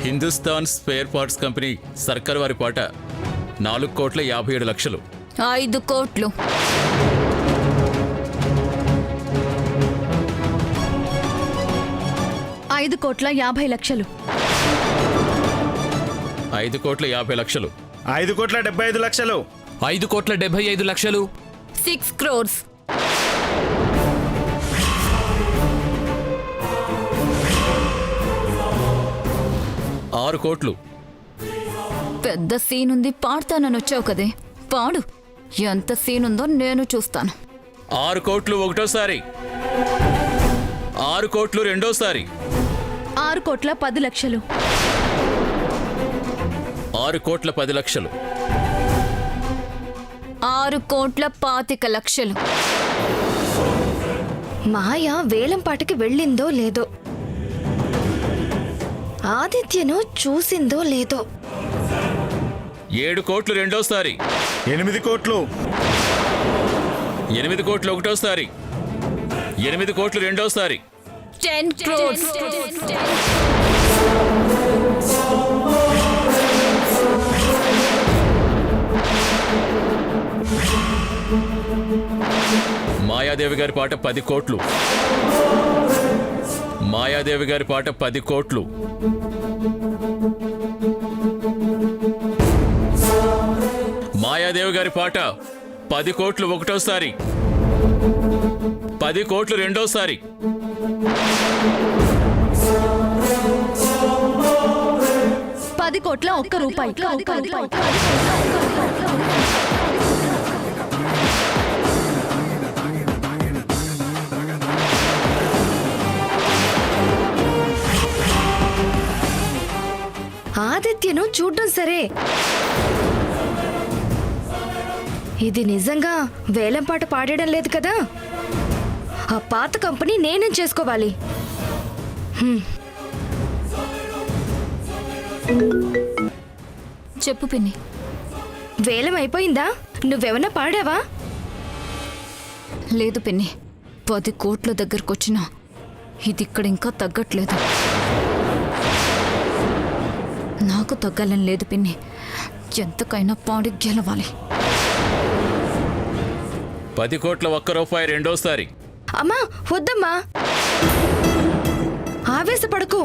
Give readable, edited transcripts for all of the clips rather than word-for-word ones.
Hindustan spare parts company సర్కార్ వారి పాట 4,57,00,000. 5 కోట్లు. 5,50,00,000. 5,50,00,000. 5,75,00,000. 5,75,00,000. 6 crores. 6 కోట్లు. పెద్ద సీన్ ఉంది, పాడతానని వచ్చావు కదే, పాడు. ఎంత సీన్ ఉందో నేను చూస్తాను. 6 కోట్లు ఒకటోసారి, 6 కోట్లు రెండోసారి, 6,10,00,000. 6,10,00,000. 6,25,00,000. మాయ వేలంపాటకి వెళ్ళిందో లేదో, ఆదిత్యను చూసిందో లేదో. 7 కోట్లు రెండోసారి, 8 కోట్లు. 8 కోట్లు ఒకటోసారి, 8 కోట్లు రెండోసారి, 10 crores. 'మాయాదేవి గారి పాట 10 కోట్లు. 'మాయాదేవి గారి పాట 10 కోట్లు. 'మాయాదేవి గారి పాట 10 కోట్లు ఒకటోసారి, 10 కోట్లు రెండోసారి, 10 కోట్ల ₹1. ఆదిత్యను చూడ్డం సరే, ఇది నిజంగా వేలంపాట పాడడం లేదు కదా. ఆ పాత కంపెనీ నేనేం చేసుకోవాలి? చెప్పు పిన్ని. వేలం అయిపోయిందా? నువ్వెవన్నా పాడావా? లేదు పిన్ని, 10 కోట్ల దగ్గరకొచ్చినా ఇది ఇక్కడ ఇంకా తగ్గట్లేదు. నాకు తగ్గాలని లేదు పిన్ని, ఎంతకైనా పాడి గెలవాలి. 10 కోట్ల ₹1 రెండోసారి. అమ్మా వద్దమ్మా, ఆవేశపడకు.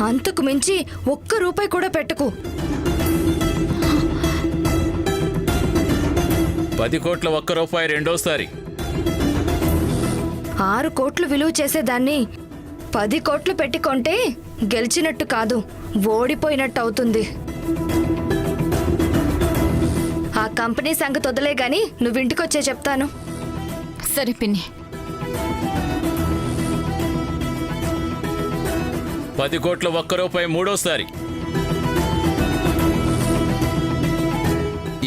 అంతకు మించి ₹1 కూడా పెట్టకు. 10 కోట్ల ₹1 రెండోసారి. 6 కోట్లు విలువ చేసేదాన్ని 10 కోట్లు పెట్టుకుంటే గెలిచినట్టు కాదు, ఓడిపోయినట్టు అవుతుంది. ఆ కంపెనీ సంగతి వదిలే గాని నువ్వింటికొచ్చే చెప్తాను. సరే పిన్ని. 10 కోట్ల ₹1 మూడోసారి.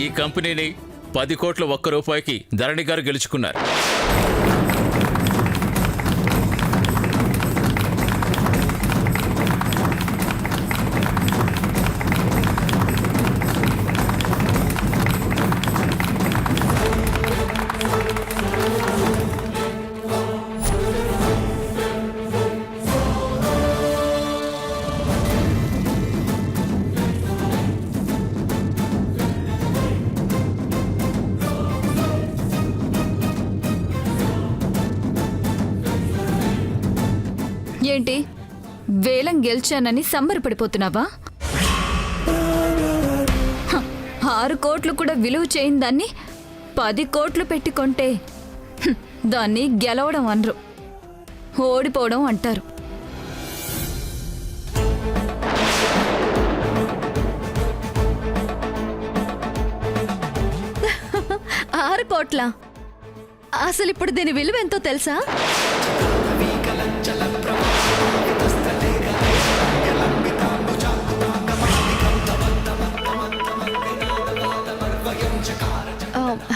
ఈ కంపెనీని 10 కోట్ల ₹1కి ధరణి గారు గెలుచుకున్నారు. ఏంటి, వేలం గెలిచానని సంబరపడిపోతున్నావా? 6 కోట్లు కూడా విలువ చేయని దాన్ని 10 కోట్లు పెట్టుకుంటే దాన్ని గెలవడం అనరు, ఓడిపోవడం అంటారు. $6 కోట్ల? అసలు ఇప్పుడు దీని విలువ ఎంతో తెలుసా?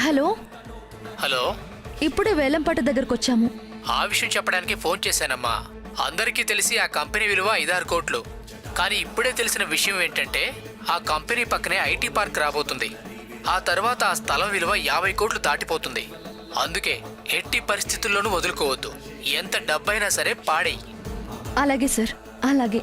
హలో హలో, ఇప్పుడే వేలంపాట దగ్గరకు వచ్చాము. ఆ విషయం చెప్పడానికి ఫోన్ చేశానమ్మా. అందరికీ తెలిసి ఆ కంపెనీ విలువ 5-6 కోట్లు. కానీ ఇప్పుడే తెలిసిన విషయం ఏంటంటే ఆ కంపెనీ పక్కనే ఐటీ పార్క్ రాబోతుంది. ఆ తర్వాత ఆ స్థలం విలువ 50 కోట్లు దాటిపోతుంది. అందుకే ఎట్టి పరిస్థితుల్లోనూ వదులుకోవద్దు. ఎంత డబ్బైనా సరే పాడేయి. అలాగే సార్, అలాగే.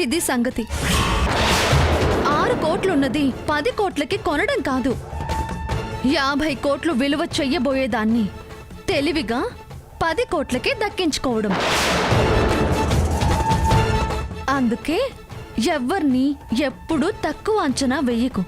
ఇది సంగతి. 6 కోట్లున్నది 10 కోట్లకి కొనడం కాదు, 50 కోట్లు విలువ చెయ్యబోయేదాన్ని తెలివిగా 10 కోట్లకే దక్కించుకోవడం. అందుకే ఎవ్వర్ని ఎప్పుడూ తక్కువ అంచనా వెయ్యకు.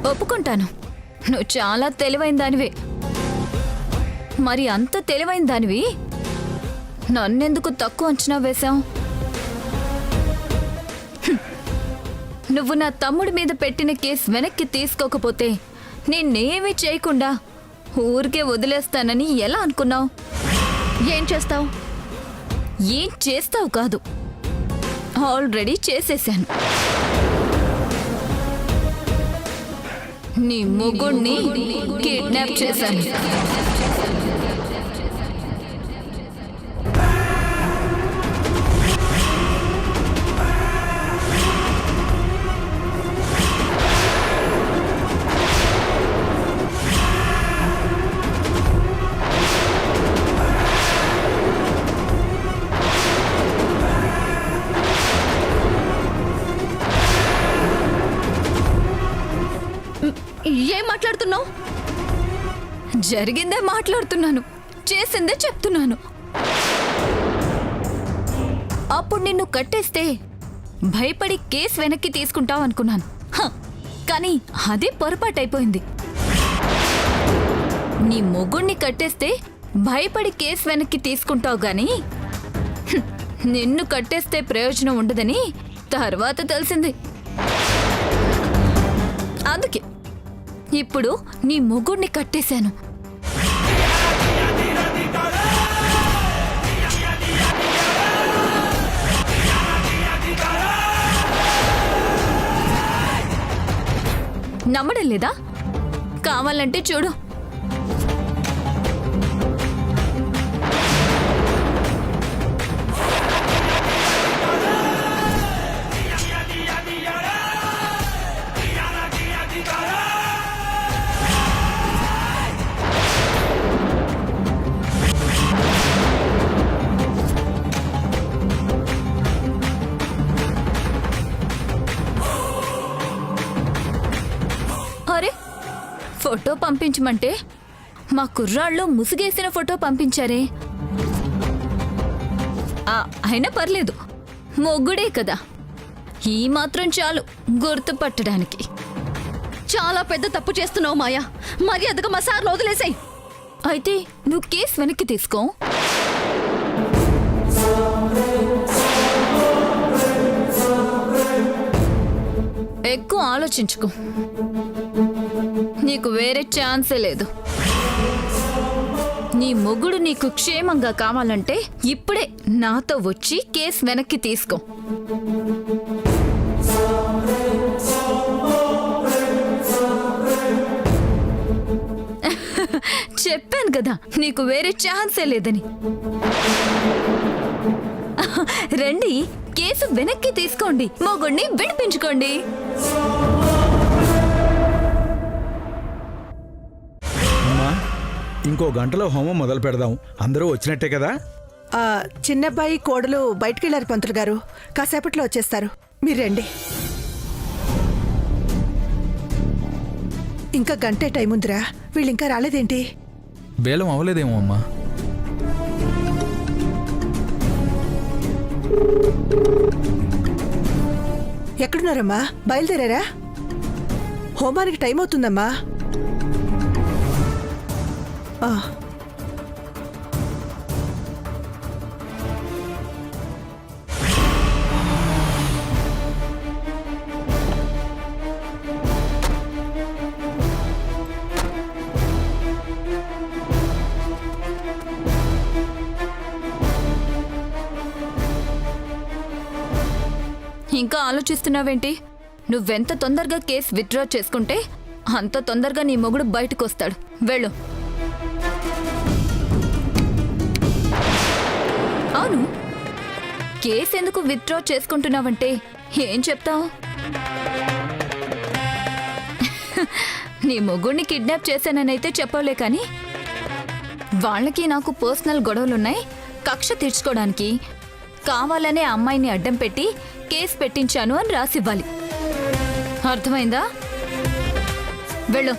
ఒప్పుకుంటాను, నువ్వు చాలా తెలివైన దానివే. మరి అంత తెలివైన దానివి నన్నెందుకు తక్కువ అంచనా వేశావు? నువ్వు నా తమ్ముడి మీద పెట్టిన కేసు వెనక్కి తీసుకోకపోతే నేనేమీ చేయకుండా ఊరికే వదిలేస్తానని ఎలా అనుకున్నావు? ఏం చేస్తావు? ఏం చేస్తావు కాదు, ఆల్రెడీ చేసేశాను. నీ మొగుణ్ణి కిడ్నాప్ చేశాను. ఏం మాట్లాడుతున్నావు? జరిగిందే మాట్లాడుతున్నాను, చేసిందే చెప్తున్నాను. అప్పుడు నిన్ను కట్టేస్తే భయపడి కేసు వెనక్కి తీసుకుంటావు అనుకున్నాను. కానీ అదే పొరపాటైపోయింది. నీ మొగుణ్ణి కట్టేస్తే భయపడి కేసు వెనక్కి తీసుకుంటావు గాని నిన్ను కట్టేస్తే ప్రయోజనం ఉండదని తర్వాత తెలిసింది. అందుకే ఇప్పుడు నీ మొగుణ్ణి కట్టేశాను. నమ్మడం లేదా? కావాలంటే చూడు. అరే, ఫోటో పంపించమంటే మా కుర్రాళ్ళు ముసుగేసిన ఫోటో పంపించారే. అయినా పర్లేదు, మొగ్గుడే కదా, ఈ మాత్రం చాలు గుర్తుపట్టడానికి. చాలా పెద్ద తప్పు చేస్తున్నావు మాయా. మర్యాదగా మా సార్లు వదిలేసాయి. అయితే నువ్వు కేసు వెనక్కి తీసుకో. ఎక్కువ ఆలోచించుకో, నీకు వేరే ఛాన్సే లేదు. నీ మొగుడు నీకు క్షేమంగా కావాలంటే ఇప్పుడే నాతో వచ్చి కేసు వెనక్కి తీసుకో. చెప్పాను కదా నీకు వేరే ఛాన్సే లేదని. రండి, కేసు వెనక్కి తీసుకోండి, మొగుడిని విడిపించుకోండి. అమ్మా, ఇంకో గంటలో హోమం మొదలు పెడదాం. అందరూ వచ్చినట్టే కదా? చిన్నబ్బాయి కోడలు బయటికెళ్ళారు పంతులు గారు, కాసేపట్లో వచ్చేస్తారు. మీరు రండి. ఇంకా గంటే టైం ఉందిరా, వీళ్ళు ఇంకా రాలేదేంటి? బేలం అవ్వలేదేమో అమ్మా. ఎక్కడున్నారమ్మా? బయలుదేరారా? హోమానికి టైం అవుతుందమ్మా. ఇంకా ఆలోచిస్తున్నావేంటి? నువ్వెంత తొందరగా కేసు విత్డ్రా చేసుకుంటే అంత తొందరగా నీ మొగుడు బయటకు వస్తాడు. వెళ్ళు. అవును, కేసు ఎందుకు విత్డ్రా చేసుకుంటున్నావంటే ఏం చెప్తావు? నీ మొగుడిని కిడ్నాప్ చేశాననైతే చెప్పవలే కానీ వాళ్ళకి నాకు పర్సనల్ గొడవలున్నాయి, కక్ష తీర్చుకోవడానికి కావాలనే అమ్మాయిని అడ్డం పెట్టి కేసు పెట్టించాను అని రాసివ్వాలి. అర్థమైందా? వెళ్ళు.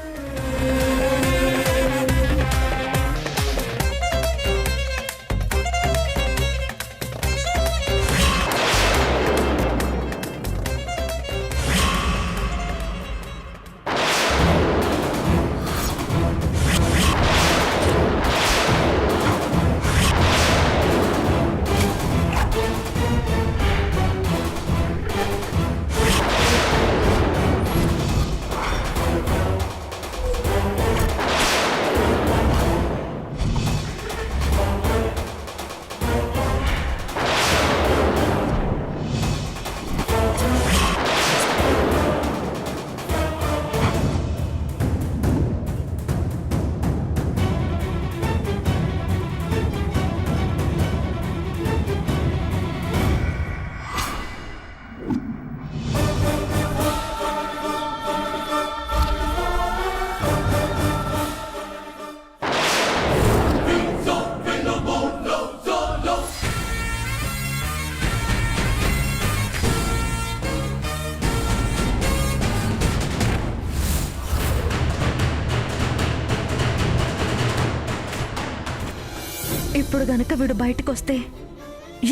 ఇప్పుడు గనక వీడు బయటకు వస్తే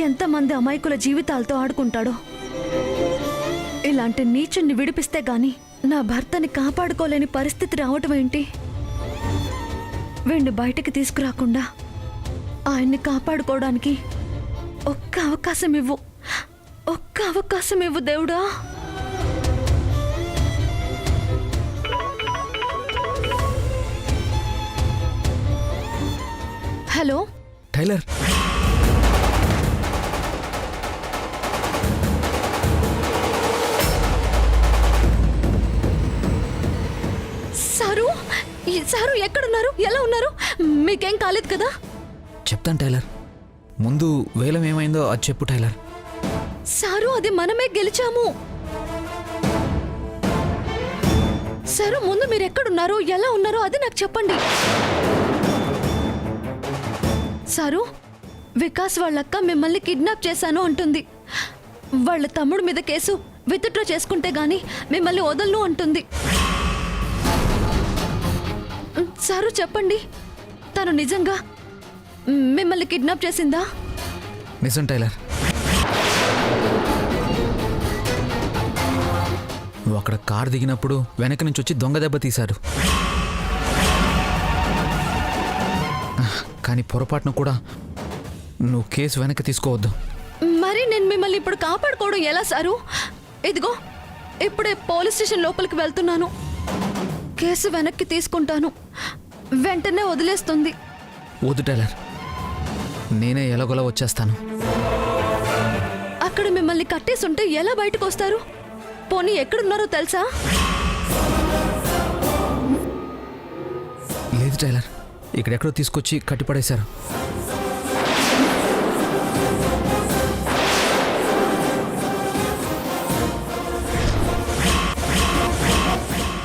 ఎంతమంది అమాయకుల జీవితాలతో ఆడుకుంటాడో. ఇలాంటి నీచుణ్ణి విడిపిస్తే గాని నా భర్తని కాపాడుకోలేని పరిస్థితి రావటం ఏంటి? వీణ్ణి బయటకు తీసుకురాకుండా ఆయన్ని కాపాడుకోవడానికి ఒక్క అవకాశం ఇవ్వు, ఒక్క అవకాశం ఇవ్వు దేవుడా. హలో టైలర్, సారు, సారు ఎక్కడున్నారు? ఎలా ఉన్నారు? మీకేం కాలేదు కదా? చెప్తాను టైలర్. ముందు వేలం ఏమైందో అది చెప్పు టైలర్. సారు, అది మనమే గెలిచాము. సారు, ముందు మీరు ఎక్కడున్నారు, ఎలా ఉన్నారో అది నాకు చెప్పండి. సారు, వికాస్ వాళ్ళక్క మిమ్మల్ని కిడ్నాప్ చేశాను అంటుంది. వాళ్ళ తమ్ముడు మీద కేసు విత్డ్రా చేసుకుంటే గాని మిమ్మల్ని వదలను అంటుంది. సారు చెప్పండి, తను నిజంగా మిమ్మల్ని కిడ్నాప్ చేసిందా? నిజం టైలర్. నువ్వు అక్కడ కారు దిగినప్పుడు వెనక నుంచి వచ్చి దొంగ దెబ్బ తీశారు. కానీ పొరపాటును కూడా నువ్వు కేసు వెనక్కి తీసుకోవద్దు. మరి నేను మిమ్మల్ని ఇప్పుడు కాపాడుకోవడం ఎలా సారు? ఇదిగో ఇప్పుడే పోలీస్ స్టేషన్ లోపలికి వెళ్తున్నాను. కేసు వెనక్కి తీసుకుంటాను, వెంటనే వదిలేస్తుంది. వద్దు టైలర్, నేనే ఎలాగోలా వచ్చేస్తాను. అక్కడ మిమ్మల్ని కట్టేసుంటే ఎలా బయటకు వస్తారు? పోనీ ఎక్కడున్నారో తెలుసా? లేదు టైలర్, ఇక్కడెక్కడో తీసుకొచ్చి కట్టిపడేశారు.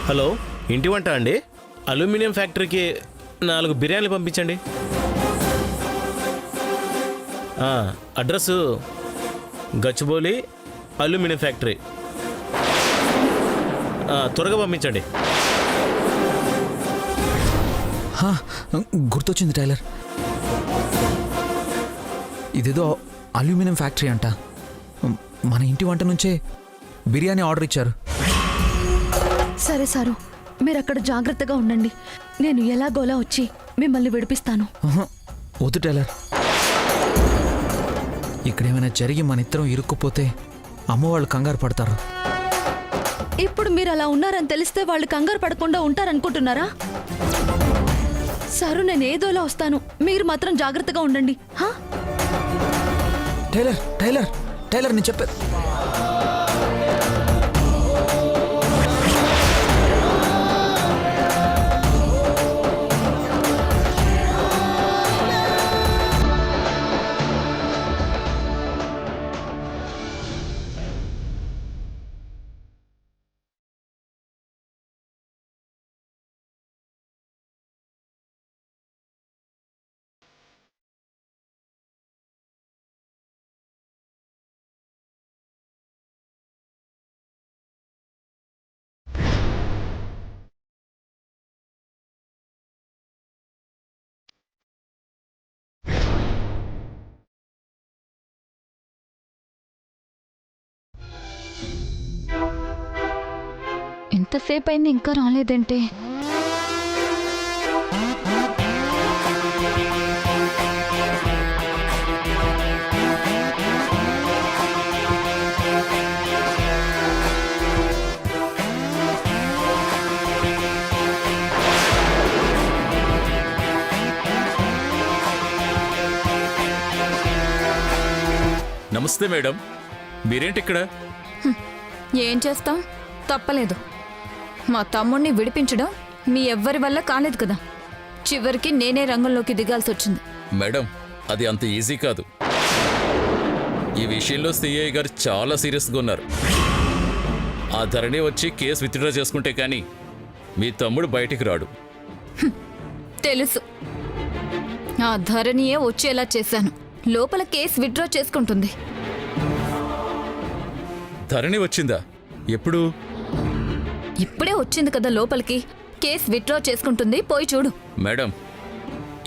హలో, ఇంటి వంట అండి? అల్యూమినియం ఫ్యాక్టరీకి 4 బిర్యానీలు పంపించండి. Address Gachibowli aluminium factory. త్వరగా పంపించండి. గుర్తొచ్చింది టైలర్, ఇదేదో అల్యూమినియం ఫ్యాక్టరీ అంట. మన ఇంటి వంట నుంచే బిర్యానీ ఆర్డర్ ఇచ్చారు. సరే సారు, మీరు అక్కడ జాగ్రత్తగా ఉండండి. నేను ఎలాగోలా వచ్చి మిమ్మల్ని విడిపిస్తాను. వద్దు టైలర్, ఇక్కడేమైనా జరిగి మన ఇద్దరం ఇరుక్కుపోతే అమ్మవాళ్ళు కంగారు పడతారు. ఇప్పుడు మీరు అలా ఉన్నారని తెలిస్తే వాళ్ళు కంగారు పడకుండా ఉంటారనుకుంటున్నారా? సారు, నేను ఏదోలా వస్తాను, మీరు మాత్రం జాగ్రత్తగా ఉండండి. టైలర్ టైలర్ టైలర్ నేను చెప్పే ఎంతసేపు అయింది ఇంకా రాలేదంటే? నమస్తే మేడం, మీరేంటి ఇక్కడ? ఏం చేస్తాం, తప్పలేదు. మా తమ్ముణ్ణి విడిపించడం మీ ఎవ్వరి వల్ల కాలేదు కదా. చివరికి నేనే రంగంలోకి దిగాల్సి వచ్చింది. మేడం, అది అంత ఈజీ కాదు. ఈ విషయంలో సిఐ గారు చాలా సీరియస్గా ఉన్నారు. ఆ ధరణి వచ్చి కేసు విత్డ్రా చేసుకుంటే కానీ మీ తమ్ముడు బయటికి రాడు. తెలుసు, ఆ ధరణియే వచ్చేలా చేశాను. లోపల కేసు విత్డ్రా చేసుకుంటుంది. ధరణి వచ్చిందా? ఎప్పుడు? ఇప్పుడే వచ్చింది కదా లోపలికి. కేసు విత్డ్రా చేసుకుంటుంది, పోయి చూడు. మేడం,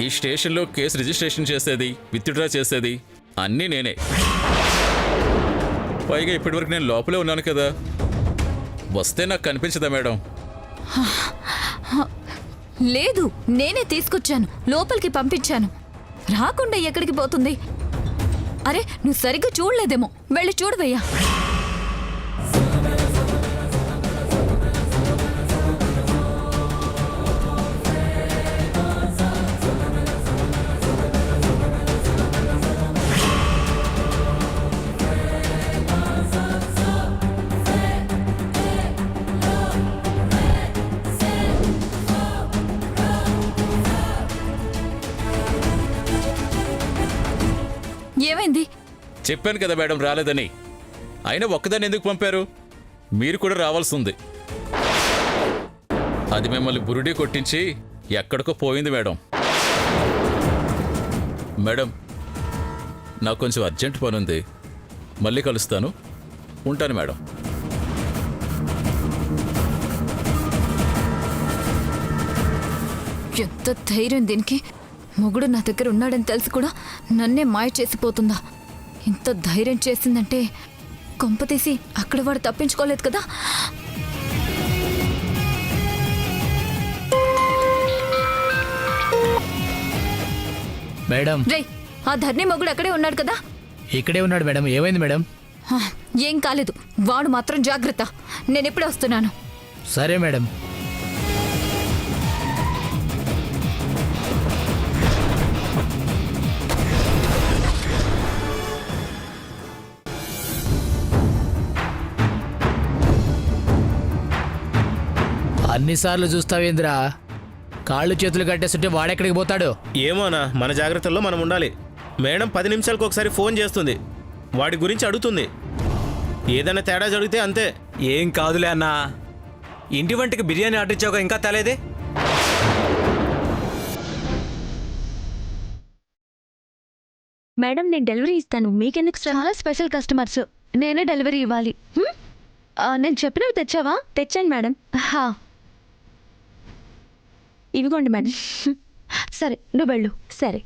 ఈ స్టేషన్లో కేసు రిజిస్ట్రేషన్ చేసేది, విత్డ్రా చేసేది అన్నీ నేనే. పైగా ఇప్పటివరకు నేను లోపలే ఉన్నాను కదా, వస్తే నాకు కనిపించదా మేడం? లేదు, నేనే తీసుకొచ్చాను, లోపలికి పంపించాను. రాకుండా ఎక్కడికి పోతుంది? అరే, నువ్వు సరిగ్గా చూడలేదేమో, వెళ్ళి చూడవయ్యా. ఏమైంది? చెప్పాను కదా మేడం రాలేదని. అయినా ఒక్కదాన్ని ఎందుకు పంపారు? మీరు కూడా రావాల్సి ఉంది. అది మిమ్మల్ని బురుడీ కొట్టించి ఎక్కడికో పోయింది మేడం. మేడం, నాకు కొంచెం అర్జెంట్ పని ఉంది, మళ్ళీ కలుస్తాను. ఉంటాను మేడం. ఎంత ధైర్యం దీనికి! మొగుడు నా దగ్గర ఉన్నాడని తెలిసి కూడా నన్నే మాయ చేసిపోతుందా? ఇంత ధైర్యం చేసిందంటే కొంపతీసి అక్కడ వాడు తప్పించుకోలేదు కదా. మేడం, రేయ్, ఆ ధర్ని మొగుడు అక్కడే ఉన్నాడు కదా. ఇక్కడే ఉన్నాడు మేడం. ఏమైంది మేడం? ఏం కాలేదు, వాడు మాత్రం జాగ్రత్త. నేను ఎప్పుడే వస్తున్నాను. సరే మేడం. అన్నిసార్లు చూస్తావేంద్రా? కాళ్ళు చేతులు కట్టేస్తుంటే వాడెక్కడికి పోతాడు? ఏమోనా, మన జాగ్రత్తల్లో మనం ఉండాలి. మేడం 10 నిమిషాలకు ఒకసారి ఫోన్ చేస్తుంది, వాడి గురించి అడుగుతుంది. ఏదైనా తేడా జరిగితే అంతే. ఏం కాదులే అన్నా, ఇంటి వంటకి బిర్యానీ ఆర్డర్ ఇచ్చాక ఇంకా తేలేదే. మేడం, నేను డెలివరీ ఇస్తాను, మీకెందుకు? చాలా స్పెషల్ కస్టమర్స్, నేనే డెలివరీ ఇవ్వాలి. నేను చెప్పినవి తెచ్చావా? తెచ్చాను మేడం. ఇవిగోండి మేడం. సరే, నువ్వు వెళ్ళు. సరే.